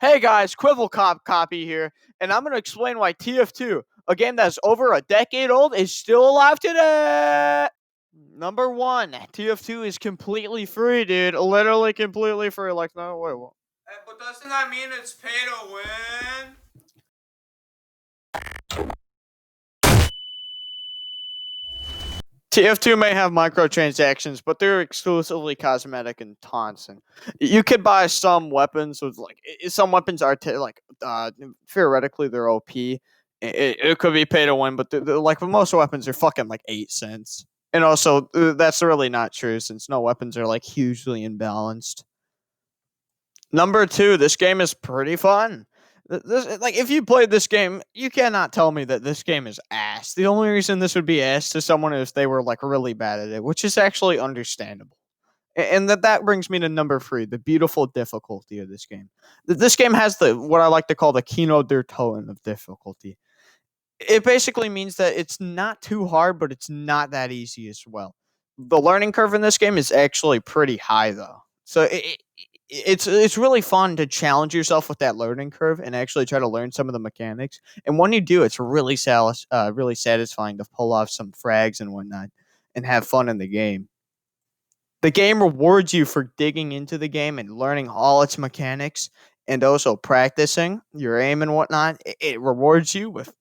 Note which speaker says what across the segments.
Speaker 1: Hey guys, Quivel Copy here, and I'm gonna explain why TF2, a game that's over a decade old, is still alive today. Number one, TF2 is completely free, dude. Literally completely free. Like, no, wait, what? But doesn't that mean it's pay to win? TF2 may have microtransactions, but they're exclusively cosmetic and taunts. And you could buy some weapons with some weapons are theoretically they're OP. It could be pay to win, but like most weapons are fucking like 8 cents. And also that's really not true since no weapons are like hugely imbalanced. Number two, this game is pretty fun. Like, if you played this game, you cannot tell me that this game is ass. The only reason this would be ass to someone is if they were like really bad at it, which is actually understandable. And that brings me to number three, the beautiful difficulty of this game. This game has the what I like to call the Kino der Toten of difficulty. It basically means that it's not too hard, but it's not that easy as well. The learning curve in this game is actually pretty high, though. So it's really fun to challenge yourself with that learning curve and actually try to learn some of the mechanics. And when you do, it's really satisfying to pull off some frags and whatnot and have fun in the game. The game rewards you for digging into the game and learning all its mechanics and also practicing your aim and whatnot. It rewards you with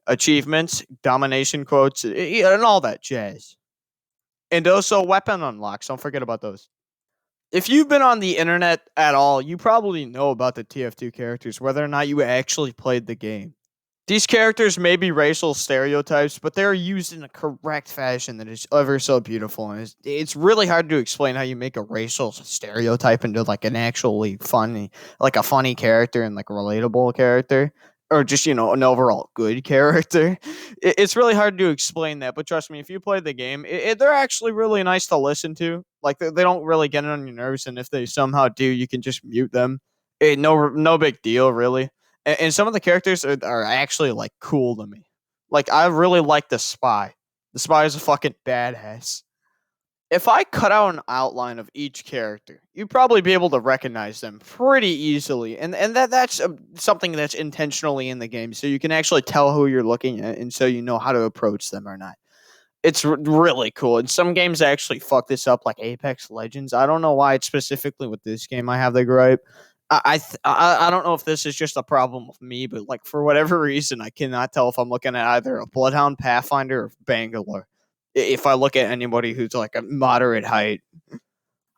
Speaker 1: achievements, domination quotes, and all that jazz. And also weapon unlocks. Don't forget about those. If you've been on the internet at all, you probably know about the TF2 characters, whether or not you actually played the game. These characters may be racial stereotypes, but they're used in a correct fashion that is ever so beautiful. And it's really hard to explain how you make a racial stereotype into like an actually funny, like a funny character and like a relatable character, or just an overall good character. It's really hard to explain that, but trust me, if you play the game, they're actually really nice to listen to. Like they don't really get on your nerves, and if they somehow do, you can just mute them. No big deal, really. And some of the characters are actually like cool to me. Like I really like the spy. The spy is a fucking badass. If I cut out an outline of each character, you'd probably be able to recognize them pretty easily, and that's something that's intentionally in the game, so you can actually tell who you're looking at, and so you know how to approach them or not. It's really cool. And some games actually fuck this up, like Apex Legends. I don't know why it's specifically with this game I have the gripe. I don't know if this is just a problem with me, but like for whatever reason, I cannot tell if I'm looking at either a Bloodhound, Pathfinder, or Bangalore. If I look at anybody who's like a moderate height,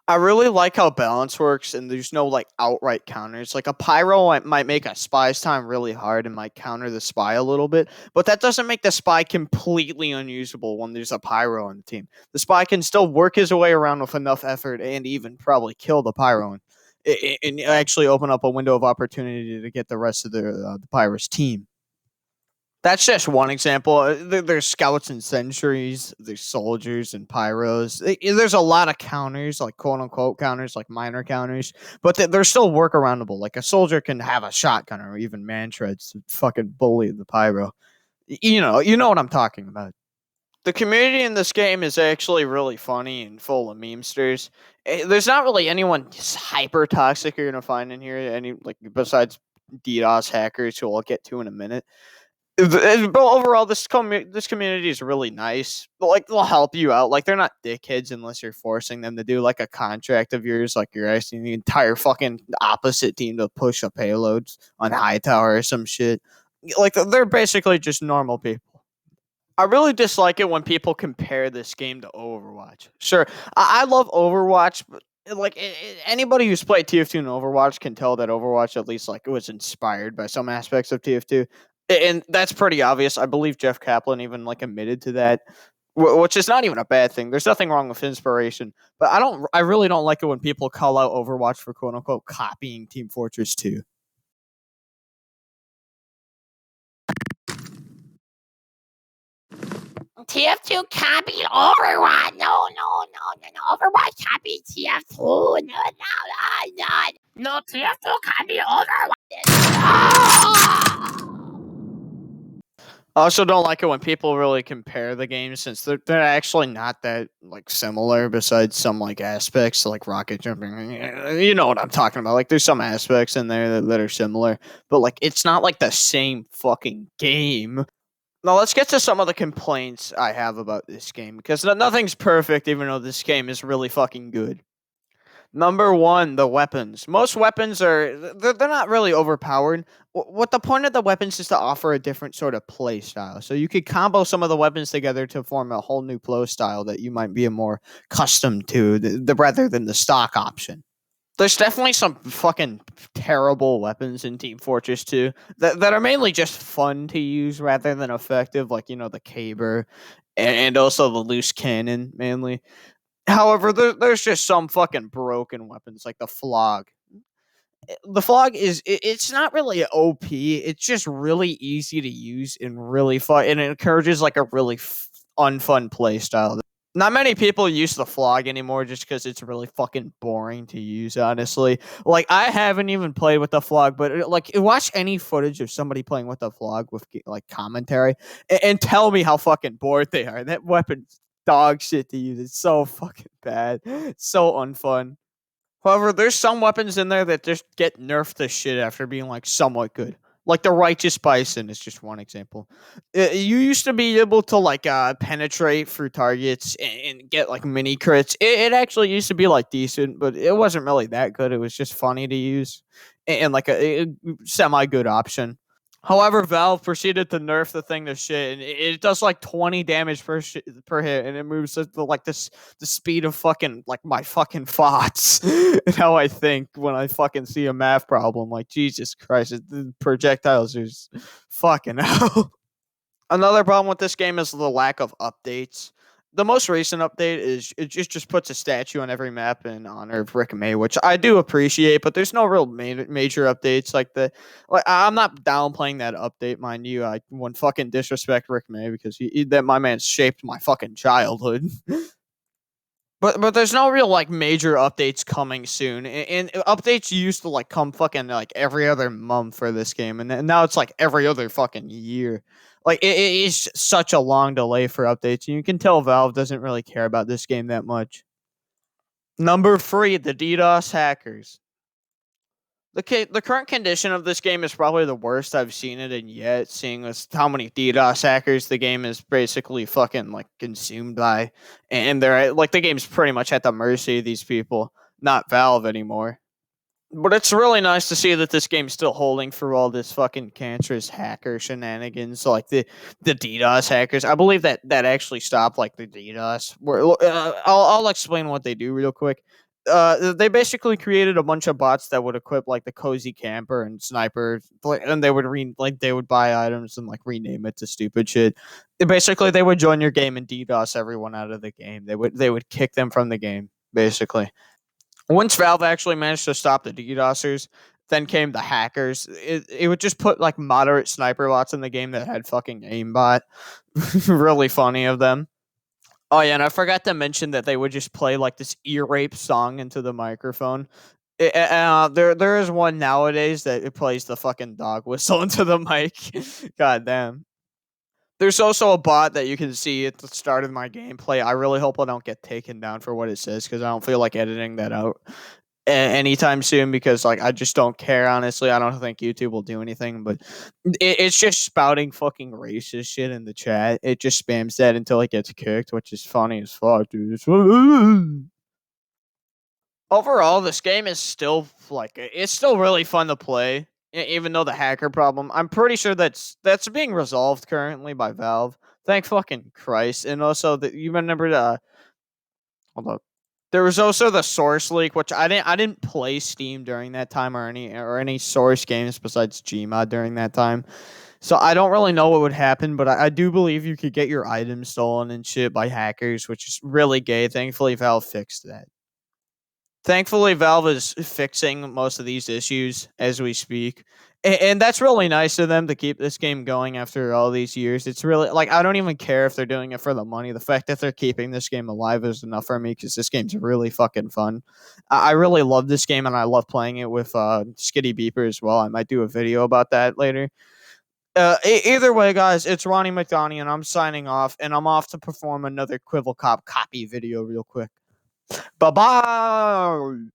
Speaker 1: I really like how balance works, and there's no like outright counters. Like a pyro might make a spy's time really hard and might counter the spy a little bit, but that doesn't make the spy completely unusable when there's a pyro on the team. The spy can still work his way around with enough effort and even probably kill the pyro and actually open up a window of opportunity to get the rest of the pyro's team. That's just one example. There's scouts and sentries. There's soldiers and pyros. There's a lot of counters, like quote unquote counters, like minor counters, but they're still workaroundable. Like a soldier can have a shotgun or even man treads to fucking bully the pyro. You know what I'm talking about. The community in this game is actually really funny and full of memesters. There's not really anyone hyper toxic you're gonna find in here. Any like besides DDoS hackers, who I'll get to in a minute. But overall, this community is really nice. Like they'll help you out. Like they're not dickheads unless you're forcing them to do like a contract of yours. Like you're asking the entire fucking opposite team to push a payload on Hightower or some shit. Like they're basically just normal people. I really dislike it when people compare this game to Overwatch. Sure, I love Overwatch, but like anybody who's played TF2 and Overwatch can tell that Overwatch at least like it was inspired by some aspects of TF2, and that's pretty obvious. I believe Jeff Kaplan even like admitted to that, which is not even a bad thing. There's nothing wrong with inspiration, but I really don't like it when people call out Overwatch for quote unquote copying Team Fortress 2.
Speaker 2: TF2 copied Overwatch. No, no, no, no, no. Overwatch copied TF2. No, no, no, no. No, TF2 copied Overwatch.
Speaker 1: I also don't like it when people really compare the games since they're actually not that like similar besides some like aspects like rocket jumping. You know what I'm talking about. Like there's some aspects in there that are similar, but like it's not like the same fucking game. Now let's get to some of the complaints I have about this game because nothing's perfect even though this game is really fucking good. Number one, the weapons. Most weapons they're not really overpowered. What the point of the weapons is to offer a different sort of play style. So you could combo some of the weapons together to form a whole new play style that you might be more accustomed to, rather than the stock option. There's definitely some fucking terrible weapons in Team Fortress 2 that are mainly just fun to use rather than effective, like the caber and also the loose cannon mainly. However, there's just some fucking broken weapons like the flog. The flog it's not really OP. It's just really easy to use and really fun, and it encourages like a really unfun play style. Not many people use the flog anymore just because it's really fucking boring to use. Honestly, like I haven't even played with the flog, but like watch any footage of somebody playing with the flog with like commentary and tell me how fucking bored they are. That weapon's dog shit to use. It's so fucking bad. It's so unfun. However, there's some weapons in there that just get nerfed to shit after being like somewhat good. Like the righteous bison is just one example. You used to be able to like penetrate through targets and get like mini crits. It actually used to be like decent, but it wasn't really that good. It was just funny to use and like a semi good option. However, Valve proceeded to nerf the thing to shit, and it does like 20 damage per hit, and it moves at like this the speed of fucking like my fucking thoughts and how I think when I fucking see a math problem. Like Jesus Christ, the projectiles is fucking hell. Another problem with this game is the lack of updates. The most recent update is it just puts a statue on every map in honor of Rick May, which I do appreciate, but there's no real major updates like the like I'm not downplaying that update, mind you. I wouldn't fucking disrespect Rick May because that my man shaped my fucking childhood. But there's no real like major updates coming soon, and updates used to like come fucking like every other month for this game, and now it's like every other fucking year. Like it is such a long delay for updates, and you can tell Valve doesn't really care about this game that much. Number three, the DDoS hackers. The current condition of this game is probably the worst I've seen it in yet, seeing as how many DDoS hackers the game is basically fucking like consumed by, and they're like the game's pretty much at the mercy of these people, not Valve anymore. But it's really nice to see that this game's still holding through all this fucking cancerous hacker shenanigans, like the DDoS hackers. I believe that actually stopped like the DDoS. I'll explain what they do real quick. They basically created a bunch of bots that would equip like the cozy camper and sniper, and they would they would buy items and like rename it to stupid shit. Basically, they would join your game and DDoS everyone out of the game. They would kick them from the game basically. Once Valve actually managed to stop the DDoSers, then came the hackers. It would just put like moderate sniper bots in the game that had fucking aimbot. Really funny of them. Oh yeah, and I forgot to mention that they would just play like this ear rape song into the microphone. There is one nowadays that it plays the fucking dog whistle into the mic. God damn. There's also a bot that you can see at the start of my gameplay. I really hope I don't get taken down for what it says because I don't feel like editing that out anytime soon because like I just don't care honestly. I don't think YouTube will do anything, but it's just spouting fucking racist shit in the chat. It just spams that until it gets kicked, which is funny as fuck, dude. Overall, this game is still like it's still really fun to play, even though the hacker problem. I'm pretty sure that's being resolved currently by Valve. Thank fucking Christ! And also, that you remember the hold up. There was also the Source leak, which I didn't play Steam during that time or any Source games besides Gmod during that time. So I don't really know what would happen, but I do believe you could get your items stolen and shit by hackers, which is really gay. Thankfully, Valve fixed that. Thankfully, Valve is fixing most of these issues as we speak. And that's really nice of them to keep this game going after all these years. It's really like I don't even care if they're doing it for the money. The fact that they're keeping this game alive is enough for me because this game's really fucking fun. I really love this game and I love playing it with Skitty Beeper as well. I might do a video about that later. Either way, guys, it's Ronnie McDonnie, and I'm signing off, and I'm off to perform another Quivel Cop copy video real quick. Bye bye.